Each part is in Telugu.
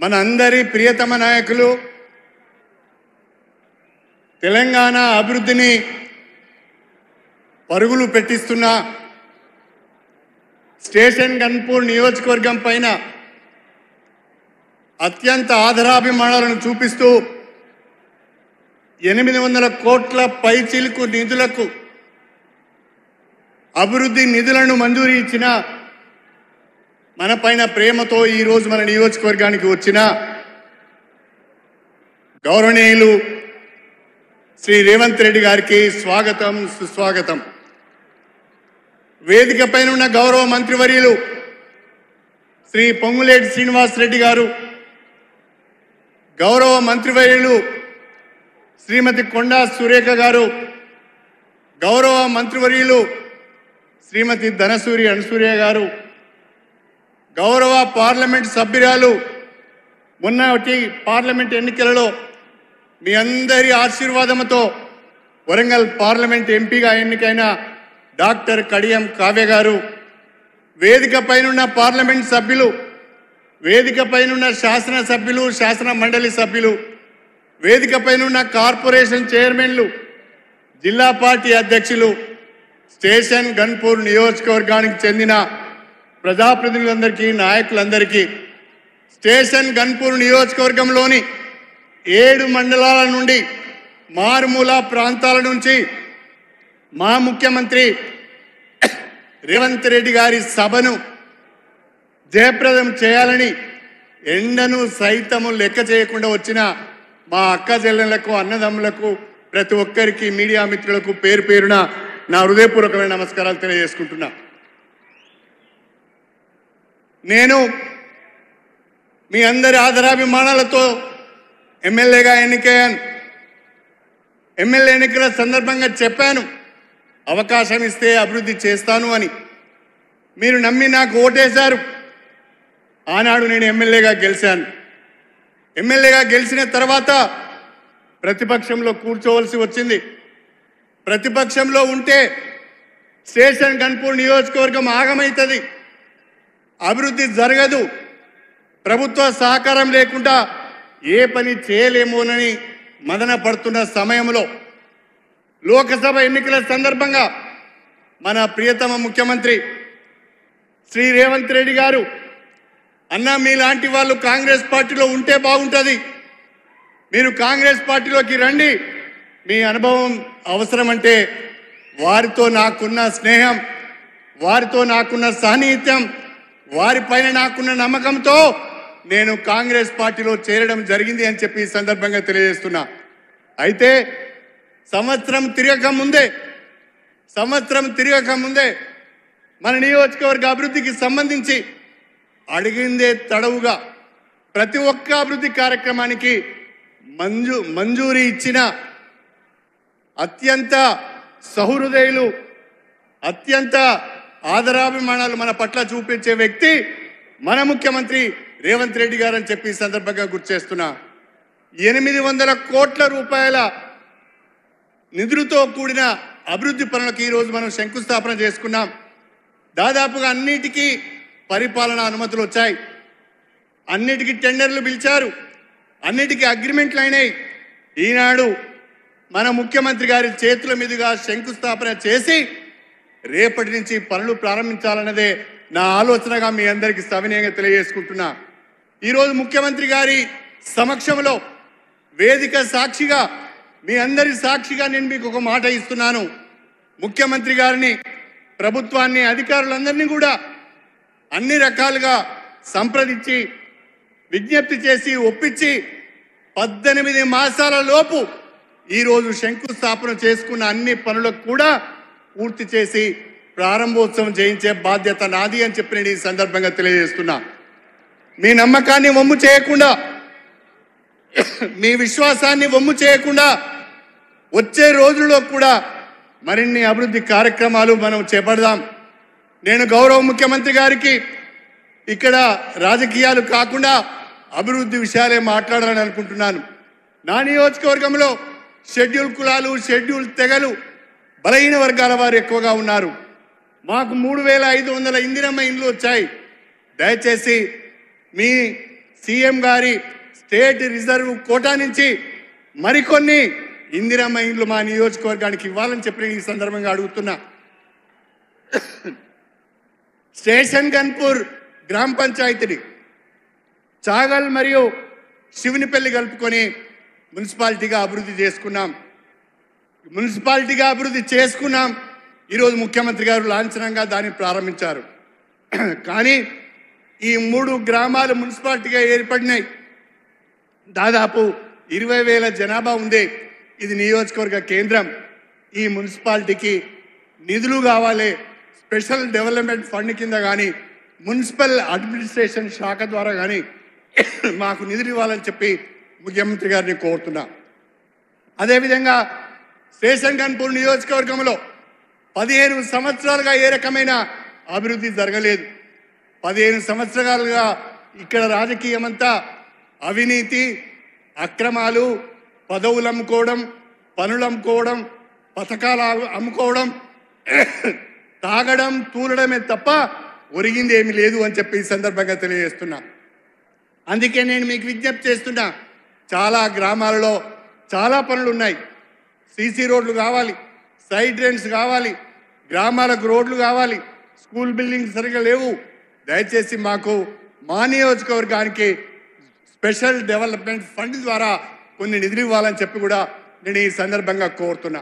మన అందరి ప్రియతమ నాయకులు తెలంగాణ అభివృద్ధిని పరుగులు పెట్టిస్తున్న స్టేషన్ గన్పూర్ నియోజకవర్గం పైన అత్యంత ఆదరాభిమానాలను చూపిస్తూ 800 కోట్ల పైచిలుకు నిధులకు అభివృద్ధి నిధులను మంజూరు ఇచ్చిన మన పైన ప్రేమతో ఈరోజు మన నియోజకవర్గానికి వచ్చిన గౌరవనీయులు శ్రీ రేవంత్ రెడ్డి గారికి స్వాగతం సుస్వాగతం. వేదిక పైన ఉన్న గౌరవ మంత్రివర్యులు శ్రీ పొంగులేటి శ్రీనివాస్ రెడ్డి గారు, గౌరవ మంత్రివర్యులు శ్రీమతి కొండా సురేఖ గారు, గౌరవ మంత్రివర్యులు శ్రీమతి ధనసూరి అనసూయ గారు, గౌరవ పార్లమెంట్ సభ్యురాలు మొన్నటి పార్లమెంట్ ఎన్నికలలో మీ అందరి ఆశీర్వాదంతో వరంగల్ పార్లమెంట్ ఎంపీగా ఎన్నికైన డాక్టర్ కడియం కావ్య గారు, వేదిక పైనున్న పార్లమెంట్ సభ్యులు, వేదిక పైనున్న శాసనసభ్యులు, శాసన మండలి సభ్యులు, వేదిక పైనున్న కార్పొరేషన్ చైర్మన్లు, జిల్లా పార్టీ అధ్యక్షులు, స్టేషన్ గన్పూర్ నియోజకవర్గానికి చెందిన ప్రజాప్రతినిధులందరికీ, నాయకులందరికీ, స్టేషన్ గన్పూర్ నియోజకవర్గంలోని 7 మండలాల నుండి, మారుమూల ప్రాంతాల నుంచి మా ముఖ్యమంత్రి రేవంత్ రెడ్డి గారి సభను జయప్రదం చేయాలని ఎండను సైతము లెక్క చేయకుండా వచ్చిన మా అక్క చెల్లెళ్లకు, అన్నదమ్ములకు, ప్రతి ఒక్కరికి, మీడియా మిత్రులకు పేరు పేరున నా హృదయపూర్వకమైన నమస్కారాలు తెలియజేసుకుంటున్నా. నేను మీ అందరి ఆదరాభిమానాలతో ఎమ్మెల్యేగా ఎన్నికయ్యాను. ఎమ్మెల్యే ఎన్నికల సందర్భంగా చెప్పాను, అవకాశం ఇస్తే అభివృద్ధి చేస్తాను అని. మీరు నమ్మి నాకు ఓటేశారు. ఆనాడు నేను ఎమ్మెల్యేగా గెలిచాను. ఎమ్మెల్యేగా గెలిచిన తర్వాత ప్రతిపక్షంలో కూర్చోవలసి వచ్చింది. ప్రతిపక్షంలో ఉంటే స్టేషన్ గన్పూర్ నియోజకవర్గం ఆగమవుతుంది, అభివృద్ధి జరగదు, ప్రభుత్వ సహకారం లేకుండా ఏ పని చేయలేమోనని మదన పడుతున్న సమయంలో లోకసభ ఎన్నికల సందర్భంగా మన ప్రియతమ ముఖ్యమంత్రి శ్రీ రేవంత్ రెడ్డి గారు, అన్న మీలాంటి వాళ్ళు కాంగ్రెస్ పార్టీలో ఉంటే బాగుంటుంది, మీరు కాంగ్రెస్ పార్టీలోకి రండి, మీ అనుభవం అవసరమంటే వారితో నాకున్న స్నేహం, వారితో నాకున్న సాన్నిహిత్యం, వారిపైన నాకున్న నమ్మకంతో నేను కాంగ్రెస్ పార్టీలో చేరడం జరిగింది అని చెప్పి ఈ సందర్భంగా తెలియజేస్తున్నా. అయితే సంవత్సరం తిరగక ముందే మన నియోజకవర్గ అభివృద్ధికి సంబంధించి అడిగిందే తడవుగా ప్రతి ఒక్క అభివృద్ధి కార్యక్రమానికి మంజూరీ ఇచ్చిన అత్యంత సహృదయులు, అత్యంత ఆదరాభిమానాలు మన పట్ల చూపించే వ్యక్తి మన ముఖ్యమంత్రి రేవంత్ రెడ్డి గారు అని చెప్పి ఈ సందర్భంగా గుర్తు చేస్తున్నా. 800 కోట్ల రూపాయల నిధులతో కూడిన అభివృద్ధి పనులకు ఈరోజు మనం శంకుస్థాపన చేసుకున్నాం. దాదాపుగా అన్నిటికీ పరిపాలనా అనుమతులు వచ్చాయి, అన్నిటికీ టెండర్లు పిలిచారు, అన్నిటికీ అగ్రిమెంట్లు అయినాయి. ఈనాడు మన ముఖ్యమంత్రి గారి చేతుల మీదుగా శంకుస్థాపన చేసి రేపటి నుంచి పనులు ప్రారంభించాలన్నదే నా ఆలోచనగా మీ అందరికీ సవినయంగా తెలియజేసుకుంటున్నా. ఈరోజు ముఖ్యమంత్రి గారి సమక్షంలో వేదిక సాక్షిగా, మీ అందరి సాక్షిగా నేను మీకు ఒక మాట ఇస్తున్నాను. ముఖ్యమంత్రి గారిని, ప్రభుత్వాన్ని, అధికారులందరినీ కూడా అన్ని రకాలుగా సంప్రదించి విజ్ఞప్తి చేసి ఒప్పించి 18 మాసాల లోపు ఈరోజు శంకుస్థాపన చేసుకున్న అన్ని పనులకు కూడా పూర్తి చేసి ప్రారంభోత్సవం చేయించే బాధ్యత నాది అని చెప్పి నేను ఈ సందర్భంగా తెలియజేస్తున్నా. మీ నమ్మకాన్ని వమ్ము చేయకుండా, మీ విశ్వాసాన్ని వమ్ము చేయకుండా వచ్చే రోజుల్లో కూడా మరిన్ని అభివృద్ధి కార్యక్రమాలు మనం చేపడదాం. నేను గౌరవ ముఖ్యమంత్రి గారికి ఇక్కడ రాజకీయాలు కాకుండా అభివృద్ధి విషయాలే మాట్లాడాలని అనుకుంటున్నాను. నా నియోజకవర్గంలో షెడ్యూల్ కులాలు, షెడ్యూల్ తెగలు, బలహీన వర్గాల వారు ఎక్కువగా ఉన్నారు. మాకు 3,500 ఇందిరమ్మ ఇండ్లు వచ్చాయి. దయచేసి మీ సీఎం గారి స్టేట్ రిజర్వ్ కోటా నుంచి మరికొన్ని ఇందిరమ్మ ఇండ్లు మా నియోజకవర్గానికి ఇవ్వాలని చెప్పి ఈ సందర్భంగా అడుగుతున్నా. స్టేషన్ గన్పూర్ గ్రామ పంచాయతీని చాగల్ మరియు శివునిపల్లి కలుపుకొని మున్సిపాలిటీగా అభివృద్ధి చేసుకున్నాం. ఈరోజు ముఖ్యమంత్రి గారు లాంఛనంగా దాన్ని ప్రారంభించారు. కానీ ఈ 3 గ్రామాలు మున్సిపాలిటీగా ఏర్పడినాయి. దాదాపు 20,000 జనాభా ఉంది. ఇది నియోజకవర్గ కేంద్రం. ఈ మున్సిపాలిటీకి నిధులు కావాలి. స్పెషల్ డెవలప్మెంట్ ఫండ్ కింద కానీ మున్సిపల్ అడ్మినిస్ట్రేషన్ శాఖ ద్వారా కానీ మాకు నిధులు ఇవ్వాలని చెప్పి ముఖ్యమంత్రి గారిని కోరుతున్నా. అదేవిధంగా స్టేషన్ గన్పూర్ నియోజకవర్గంలో 15 సంవత్సరాలుగా ఏ రకమైన అభివృద్ధి జరగలేదు. 15 సంవత్సరాలుగా ఇక్కడ రాజకీయమంతా అవినీతి, అక్రమాలు, పదవులు అమ్ముకోవడం, పనులు అమ్ముకోవడం, పథకాలు అమ్ముకోవడం, తాగడం, తూలడమే తప్ప ఒరిగింది ఏమీ లేదు అని చెప్పి ఈ సందర్భంగా తెలియజేస్తున్నా. అందుకే నేను మీకు విజ్ఞప్తి చేస్తున్నా, చాలా గ్రామాలలో చాలా పనులు ఉన్నాయి. సీసీ రోడ్లు కావాలి, సైడ్ డ్రైన్స్ కావాలి, గ్రామాలకు రోడ్లు కావాలి, స్కూల్ బిల్డింగ్స్ సరిగా లేవు. దయచేసి మాకు మా నియోజకవర్గానికి స్పెషల్ డెవలప్మెంట్ ఫండ్ ద్వారా కొన్ని నిధులు ఇవ్వాలని చెప్పి కూడా నేను ఈ సందర్భంగా కోరుతున్నా.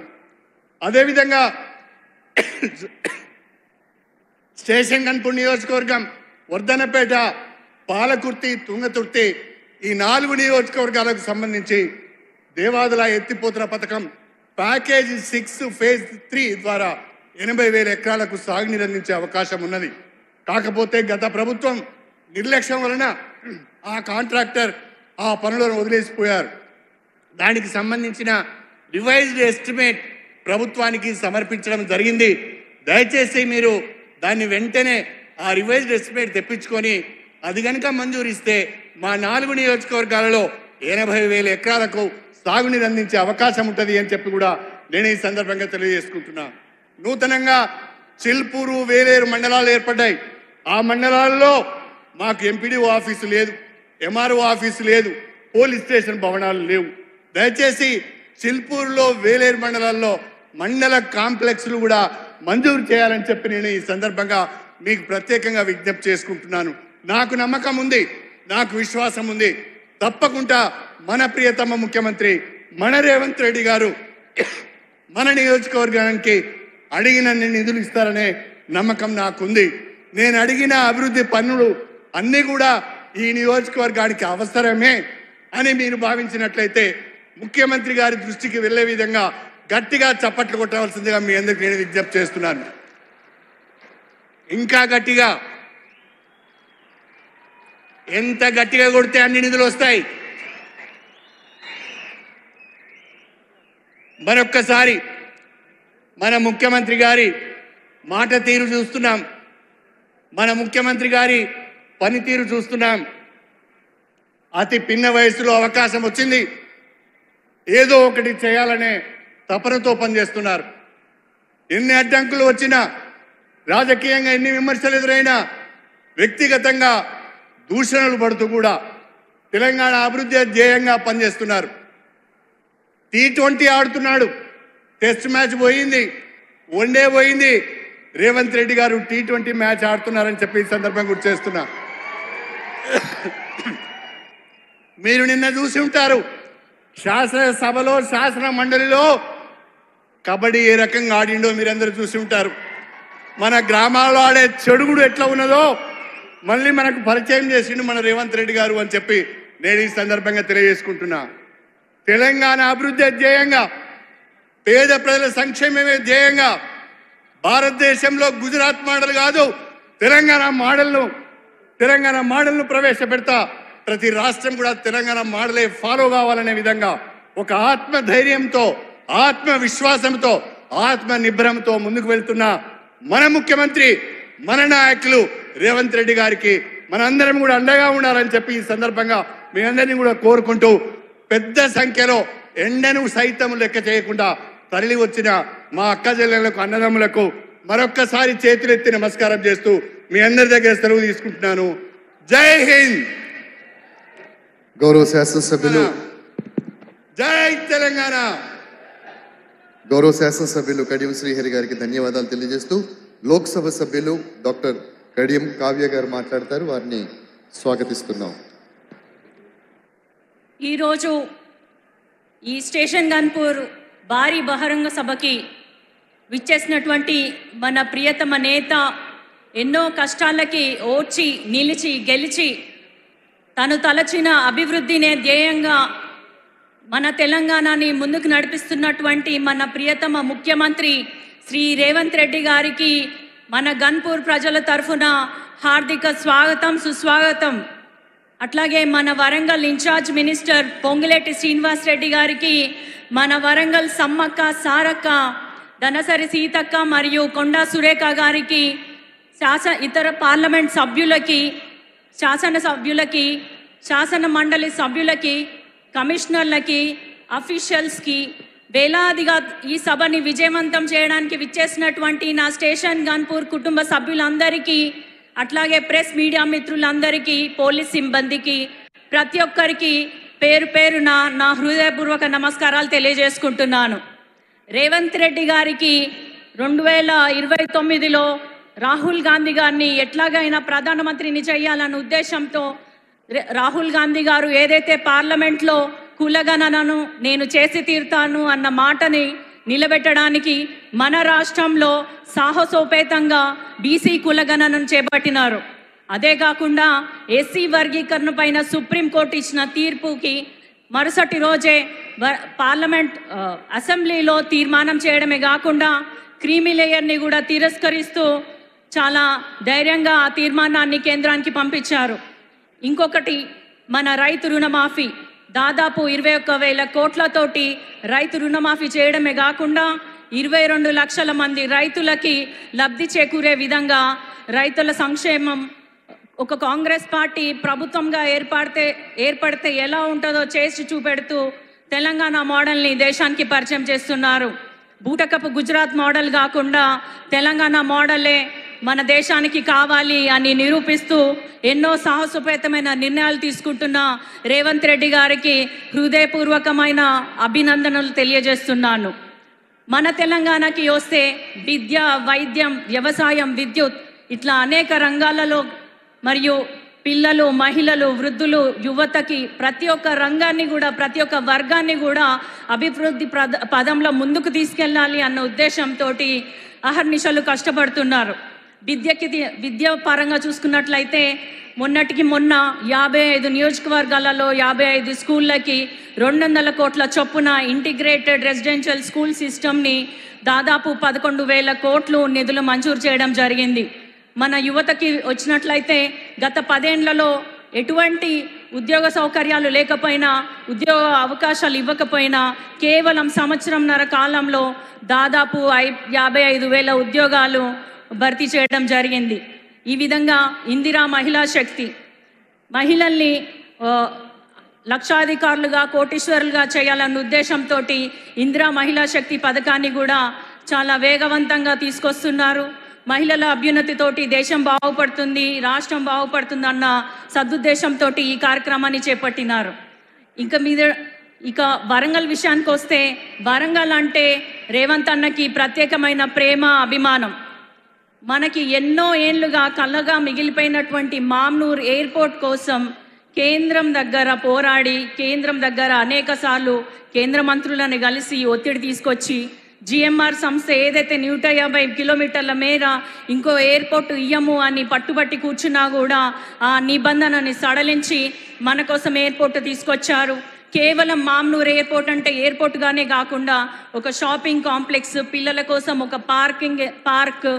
అదేవిధంగా స్టేషన్ గన్పూర్ నియోజకవర్గం, వర్ధనపేట, పాలకుర్తి, తుంగతుర్తి ఈ 4 నియోజకవర్గాలకు సంబంధించి దేవాదుల ఎత్తిపోతల పథకం ప్యాకేజీ 6 ఫేజ్ 3 ద్వారా 80,000 ఎకరాలకు సాగునీరు అందించే అవకాశం ఉన్నది. కాకపోతే గత ప్రభుత్వం నిర్లక్ష్యం వలన ఆ కాంట్రాక్టర్ ఆ పనులను వదిలేసిపోయారు. దానికి సంబంధించిన రివైజ్డ్ ఎస్టిమేట్ ప్రభుత్వానికి సమర్పించడం జరిగింది. దయచేసి మీరు దాన్ని వెంటనే ఆ రివైజ్డ్ ఎస్టిమేట్ తెప్పించుకొని అది కనుక మంజూరిస్తే మా 4 నియోజకవర్గాలలో 80,000 ఎకరాలకు సాగునీరు అందించే అవకాశం ఉంటుంది అని చెప్పి కూడా నేను ఈ సందర్భంగా తెలియజేసుకుంటున్నా. నూతనంగా చిల్పూరు, వేలేరు మండలాలు ఏర్పడ్డాయి. ఆ మండలాల్లో మాకు ఎంపీడీఓ ఆఫీసు లేదు, ఎంఆర్ఓ ఆఫీసు లేదు, పోలీస్ స్టేషన్ భవనాలు లేవు. దయచేసి చిల్పూరులో, వేలేరు మండలాల్లో మండల కాంప్లెక్స్లు కూడా మంజూరు చేయాలని చెప్పి నేను ఈ సందర్భంగా మీకు ప్రత్యేకంగా విజ్ఞప్తి చేసుకుంటున్నాను. నాకు నమ్మకం ఉంది, నాకు విశ్వాసం ఉంది. తప్పకుండా మన ప్రియతమ ముఖ్యమంత్రి మన రేవంత్ రెడ్డి గారు మన నియోజకవర్గానికి అడిగిన నిధులు ఇస్తారనే నమ్మకం నాకుంది. నేను అడిగిన అభివృద్ధి పనులు అన్నీ కూడా ఈ నియోజకవర్గానికి అవసరమే అని మీరు భావించినట్లయితే ముఖ్యమంత్రి గారి దృష్టికి వెళ్లే విధంగా గట్టిగా చప్పట్లు కొట్టవలసిందిగా మీ అందరికీ నేను విజ్ఞప్తి చేస్తున్నాను. ఇంకా గట్టిగా, ఎంత గట్టిగా కొడితే అన్ని నిధులు వస్తాయి. మరొక్కసారి మన ముఖ్యమంత్రి గారి మాట తీరు చూస్తున్నాం, మన ముఖ్యమంత్రి గారి పనితీరు చూస్తున్నాం. అతి పిన్న వయసులో అవకాశం వచ్చింది, ఏదో ఒకటి చేయాలనే తపనతో పనిచేస్తున్నారు. ఎన్ని అడ్డంకులు వచ్చినా, రాజకీయంగా ఎన్ని విమర్శలు ఎదురైనా, వ్యక్తిగతంగా దూషణలు పడుతూ కూడా తెలంగాణ అభివృద్ధి ధ్యేయంగా పనిచేస్తున్నారు. T20 ఆడుతున్నాడు, టెస్ట్ మ్యాచ్ పోయింది, వన్డే పోయింది. రేవంత్ రెడ్డి గారు T20 మ్యాచ్ ఆడుతున్నారని చెప్పి ఈ సందర్భంగా గుర్తు చేస్తున్నా. మీరు నిన్న చూసి ఉంటారు, శాసనసభలో, శాసన మండలిలో కబడ్డీ ఏ రకంగా ఆడిండో మీరందరూ చూసి ఉంటారు. మన గ్రామాల్లో ఆడే చెడుగుడు ఎట్లా ఉన్నదో మళ్ళీ మనకు పరిచయం చేసిండు మన రేవంత్ రెడ్డి గారు అని చెప్పి నేను ఈ సందర్భంగా తెలియజేసుకుంటున్నా. తెలంగాణ అభివృద్ధి ధ్యేయంగా, పేద ప్రజల సంక్షేమమే ధ్యేయంగా భారతదేశంలో గుజరాత్ మోడల్ కాదు, తెలంగాణ మోడల్ను ప్రవేశపెడతా. ప్రతి రాష్ట్రం కూడా తెలంగాణ మోడలే ఫాలో కావాలనే విధంగా ఒక ఆత్మధైర్యంతో, ఆత్మవిశ్వాసంతో, ఆత్మ నిబ్రంతో ముందుకు వెళ్తున్న మన ముఖ్యమంత్రి, మన నాయకులు రేవంత్ రెడ్డి గారికి మనందరం కూడా అండగా ఉండాలని చెప్పి ఈ సందర్భంగా మీ అందరినీ కూడా కోరుకుంటూ, పెద్ద సంఖ్యలో ఎండను సైతం లెక్క చేయకుండా తరలి వచ్చిన మా అక్క చెల్లెళ్లకు, అన్నదమ్ములకు మరొక్కసారి చేతులెత్తి నమస్కారం చేస్తూ మీ అందరి దగ్గర సెలవు తీసుకుంటున్నాను. జై హింద్. గౌరవ శాసనసభ్యులు జై తెలంగాణ. గౌరవ శాసనసభ్యులు కడియం శ్రీహరి గారికి ధన్యవాదాలు తెలియజేస్తూ లోక్సభ సభ్యులు డాక్టర్ కడియం కావ్య గారు మాట్లాడతారు. వారిని స్వాగతిస్తున్నాం. ఈరోజు ఈ స్టేషన్ గన్పూర్ భారీ బహిరంగ సభకి విచ్చేసినటువంటి మన ప్రియతమ నేత ఎన్నో కష్టాలకి ఓర్చి నిలిచి గెలిచి తను తలచిన అభివృద్ధినే ధ్యేయంగా మన తెలంగాణని ముందుకు నడిపిస్తున్నటువంటి మన ప్రియతమ ముఖ్యమంత్రి శ్రీ రేవంత్ రెడ్డి గారికి మన గన్పూర్ ప్రజల తరఫున హార్దిక స్వాగతం సుస్వాగతం. అట్లాగే మన వరంగల్ ఇన్ఛార్జ్ మినిస్టర్ పొంగులేటి శ్రీనివాస్ రెడ్డి గారికి, మన వరంగల్ సమ్మక్క సారక్క ధనసరి సీతక్క మరియు కొండా సురేఖ గారికి, ఇతర పార్లమెంట్ సభ్యులకి, శాసనసభ్యులకి, శాసన మండలి సభ్యులకి, కమిషనర్లకి, అఫీషియల్స్కి, వేలాదిగా ఈ సభని విజయవంతం చేయడానికి విచ్చేసినటువంటి నా స్టేషన్ గన్పూర్ కుటుంబ సభ్యులందరికీ, అట్లాగే ప్రెస్ మీడియా మిత్రులందరికీ, పోలీస్ సిబ్బందికి, ప్రతి ఒక్కరికి పేరు పేరున నా హృదయపూర్వక నమస్కారాలు తెలియజేసుకుంటున్నాను. రేవంత్ రెడ్డి గారికి 2029లో రాహుల్ గాంధీ గారిని ఎట్లాగైనా ప్రధానమంత్రిని చేయాలన్న ఉద్దేశంతో రాహుల్ గాంధీ గారు ఏదైతే పార్లమెంట్లో కులగణనను నేను చేసి తీరుతాను అన్న మాటని నిలబెట్టడానికి మన రాష్ట్రంలో సాహసోపేతంగా బీసీ కులగణనను చేపట్టినారు. అదే కాకుండా ఎస్సీ వర్గీకరణ పైన సుప్రీంకోర్టు ఇచ్చిన తీర్పుకి మరుసటి రోజే పార్లమెంట్ అసెంబ్లీలో తీర్మానం చేయడమే కాకుండా క్రీమీ లేయర్ని కూడా తిరస్కరిస్తూ చాలా ధైర్యంగా ఆ తీర్మానాన్ని కేంద్రానికి పంపించారు. ఇంకొకటి మన రైతు రుణమాఫీ దాదాపు 21,000 కోట్లతోటి రైతు రుణమాఫీ చేయడమే కాకుండా 22 లక్షల మంది రైతులకి లబ్ధి చేకూరే విధంగా రైతుల సంక్షేమం ఒక కాంగ్రెస్ పార్టీ ప్రభుత్వంగా ఏర్పడితే ఎలా ఉంటుందో చేసి చూపెడుతూ తెలంగాణ మోడల్ని దేశానికి పరిచయం చేస్తున్నారు. బూటకపు గుజరాత్ మోడల్ కాకుండా తెలంగాణ మోడలే మన దేశానికి కావాలి అని నిరూపిస్తూ ఎన్నో సాహసోపేతమైన నిర్ణయాలు తీసుకుంటున్న రేవంత్ రెడ్డి గారికి హృదయపూర్వకమైన అభినందనలు తెలియజేస్తున్నాను. మన తెలంగాణకి వస్తే విద్య, వైద్యం, వ్యవసాయం, విద్యుత్ ఇట్లా అనేక రంగాలలో మరియు పిల్లలు, మహిళలు, వృద్ధులు, యువతకి ప్రతి ఒక్క రంగాన్ని కూడా ప్రతి ఒక్క వర్గాన్ని కూడా అభివృద్ధి పదంలో ముందుకు తీసుకెళ్ళాలి అన్న ఉద్దేశంతో అహర్నిశలు కష్టపడుతున్నారు. విద్య పరంగా చూసుకున్నట్లయితే మొన్నటికి మొన్న 55 నియోజకవర్గాలలో 55 స్కూళ్ళకి 200 కోట్ల చొప్పున ఇంటిగ్రేటెడ్ రెసిడెన్షియల్ స్కూల్ సిస్టమ్ని దాదాపు 11,000 కోట్లు నిధులు మంజూరు చేయడం జరిగింది. మన యువతకి వచ్చినట్లయితే గత 10 ఏళ్లలో ఎటువంటి ఉద్యోగ సౌకర్యాలు లేకపోయినా, ఉద్యోగ అవకాశాలు ఇవ్వకపోయినా కేవలం సంవత్సరంన్నర కాలంలో దాదాపు 55,000 ఉద్యోగాలు భర్తీ చేయడం జరిగింది. ఈ విధంగా ఇందిరా మహిళా శక్తి మహిళల్ని లక్షాధికారులుగా, కోటీశ్వరులుగా చేయాలన్న ఉద్దేశంతో ఇందిరా మహిళా శక్తి పథకాన్ని కూడా చాలా వేగవంతంగా తీసుకొస్తున్నారు. మహిళల అభ్యున్నతితోటి దేశం బాగుపడుతుంది, రాష్ట్రం బాగుపడుతుంది అన్న సదుద్దేశంతో ఈ కార్యక్రమాన్ని చేపట్టినారు. ఇక వరంగల్ విషయానికి వస్తే, వరంగల్ అంటే రేవంత్ అన్నకి ప్రత్యేకమైన ప్రేమ, అభిమానం. మనకి ఎన్నో ఏళ్లుగా కళ్ళగా మిగిలిపోయినటువంటి మామ్నూర్ ఎయిర్పోర్ట్ కోసం కేంద్రం దగ్గర పోరాడి, కేంద్రం దగ్గర అనేక సార్లు కేంద్ర మంత్రులను కలిసి ఒత్తిడి తీసుకొచ్చి జిఎంఆర్ సంస్థ ఏదైతే 150 కిలోమీటర్ల మేర ఇంకో ఎయిర్పోర్ట్ ఇయ్యము అని పట్టుబట్టి కూర్చున్నా కూడా ఆ నిబంధనని సడలించి మన కోసం ఎయిర్పోర్ట్ తీసుకొచ్చారు. కేవలం మామ్నూర్ ఎయిర్పోర్ట్ అంటే ఎయిర్పోర్ట్గానే కాకుండా ఒక షాపింగ్ కాంప్లెక్స్, పిల్లల కోసం ఒక పార్క్,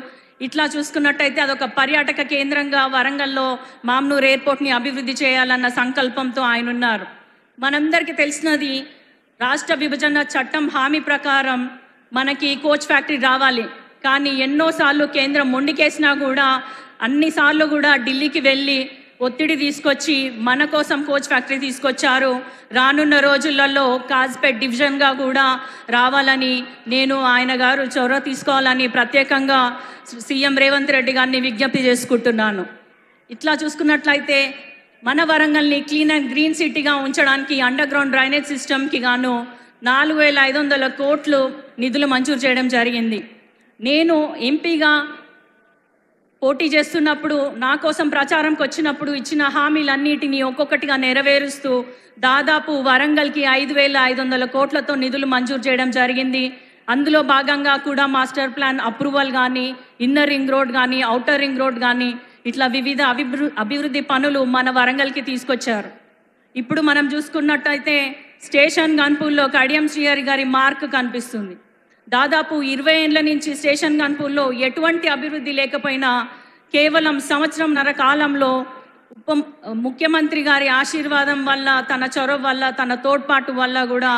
ఇట్లా చూసుకున్నట్టయితే అదొక పర్యాటక కేంద్రంగా వరంగల్లో మామ్నూర్ ఎయిర్పోర్ట్ని అభివృద్ధి చేయాలన్న సంకల్పంతో ఆయన ఉన్నారు. మనందరికీ తెలిసినది, రాష్ట్ర విభజన చట్టం హామీ ప్రకారం మనకి కోచ్ ఫ్యాక్టరీ రావాలి. కానీ ఎన్నోసార్లు కేంద్రం మొండికేసినా కూడా అన్నిసార్లు కూడా ఢిల్లీకి వెళ్ళి ఒత్తిడి తీసుకొచ్చి మన కోసం కోచ్ ఫ్యాక్టరీ తీసుకొచ్చారు. రానున్న రోజులలో కాజ్పేట్ డివిజన్గా కూడా రావాలని నేను ఆయన గారు చొరవ తీసుకోవాలని ప్రత్యేకంగా సీఎం రేవంత్ రెడ్డి గారిని విజ్ఞప్తి చేసుకుంటున్నాను. ఇట్లా చూసుకున్నట్లయితే మన వరంగల్ని క్లీన్ అండ్ గ్రీన్ సిటీగా ఉంచడానికి అండర్ గ్రౌండ్ డ్రైనేజ్ సిస్టమ్కి గాను 4,500 కోట్లు నిధులు మంజూరు చేయడం జరిగింది. నేను ఎంపీగా పోటీ చేస్తున్నప్పుడు నా కోసం ప్రచారంకి వచ్చినప్పుడు ఇచ్చిన హామీలన్నిటినీ ఒక్కొక్కటిగా నెరవేరుస్తూ దాదాపు వరంగల్కి 5,500 కోట్లతో నిధులు మంజూరు చేయడం జరిగింది. అందులో భాగంగా కూడా మాస్టర్ ప్లాన్ అప్రూవల్ కానీ, ఇన్నర్ రింగ్ రోడ్ కానీ, ఔటర్ రింగ్ రోడ్ కానీ ఇట్లా వివిధ అభివృద్ధి పనులు మన వరంగల్కి తీసుకొచ్చారు. ఇప్పుడు మనం చూసుకున్నట్టయితే స్టేషన్ గన్పూర్లో కడియం శ్రీహరి గారి మార్క్ కనిపిస్తుంది. దాదాపు 20 ఏళ్ల నుంచి స్టేషన్ గన్పూర్లో ఎటువంటి అభివృద్ధి లేకపోయినా కేవలం సంవత్సరంన్నర కాలంలో ముఖ్యమంత్రి గారి ఆశీర్వాదం వల్ల, తన చొరవ వల్ల, తన తోడ్పాటు వల్ల కూడా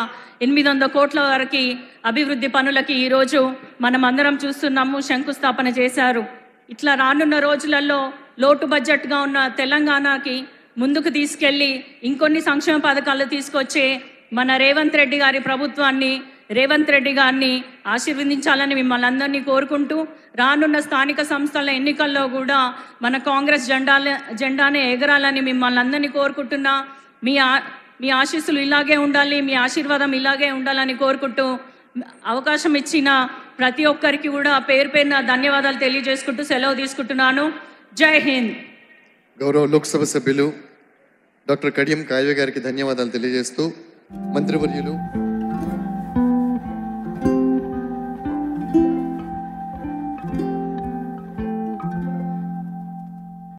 800 కోట్ల వరకు అభివృద్ధి పనులకి ఈరోజు మనం అందరం చూస్తున్నాము, శంకుస్థాపన చేశారు. ఇట్లా రానున్న రోజులలో లోటు బడ్జెట్గా ఉన్న తెలంగాణకి ముందుకు తీసుకెళ్ళి ఇంకొన్ని సంక్షేమ పథకాలు తీసుకొచ్చే మన రేవంత్ రెడ్డి గారి ప్రభుత్వాన్ని, రేవంత్ రెడ్డి గారిని ఆశీర్వదించాలని మిమ్మల్ని అందరినీ కోరుకుంటూ, రానున్న స్థానిక సంస్థల ఎన్నికల్లో కూడా మన కాంగ్రెస్ జెండానే ఎగరాలని మిమ్మల్ని అందరినీ కోరుకుంటున్నా. మీ ఆశీస్సులు ఇలాగే ఉండాలి, మీ ఆశీర్వాదం ఇలాగే ఉండాలని కోరుకుంటూ అవకాశం ఇచ్చిన ప్రతి ఒక్కరికి కూడా పేరు పేరున ధన్యవాదాలు తెలియజేసుకుంటూ సెలవు తీసుకుంటున్నాను. జై హింద్. గౌరవ లోక్సభ సభ్యులు డాక్టర్ కడియం కావ్య గారికి ధన్యవాదాలు తెలియజేస్తూ మంత్రివర్యులు